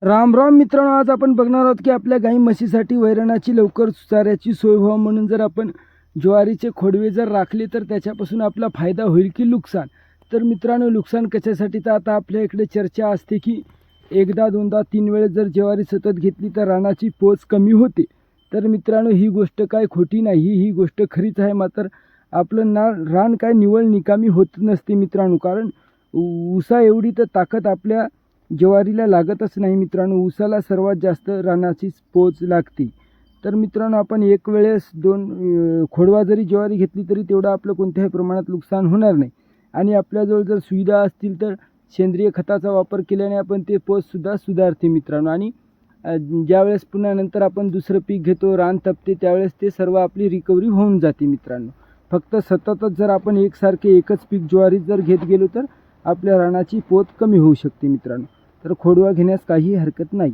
राम राम मित्रांनो, आज आपण बघणार आहोत की आपल्या गाई म्हशीसाठी वैरणाची लवकर चाऱ्याची सोय व्हावी म्हणून जर आपण ज्वारीचे खोडवे जर राखले तर त्याच्यापासून आपला फायदा होईल की नुकसान. तर मित्रांनो, नुकसान कशासाठी, तर आता आपल्या इकडे चर्चा असते की एकदा दोनदा तीन वेळेस जर ज्वारी सतत घेतली तर रानाची पोच कमी होते. तर मित्रांनो, ही गोष्ट काय खोटी नाही, ही गोष्ट खरीच आहे. मात्र आपलं रान काय निवळ निकामी होत नसते मित्रांनो, कारण ऊसा एवढी तर ताकद आपल्या ज्वारीला लागतच नाही मित्रांनो. ऊसाला सर्वात जास्त रानाची पोच लागते. तर मित्रांनो, आपण एक वेळेस खोडवा जरी ज्वारी घेतली तरी तेवढं आपलं कोणत्याही प्रमाणात नुकसान होणार नाही. आणि आपल्याजवळ जर सुविधा असतील तर सेंद्रिय खताचा वापर केल्याने आपण ते पोचसुद्धा सुधारते मित्रांनो. आणि ज्यावेळेस पुन्हा नंतर आपण दुसरं पीक घेतो, रान तपते, त्यावेळेस ते सर्व आपली रिकव्हरी होऊन जाते मित्रांनो. फक्त सततच जर आपण एकच पीक ज्वारी जर घेत गेलो तर आपल्या रानाची पोत कमी होऊ शकते मित्रांनो. तर खोडवा घेण्यास काही हरकत नाही.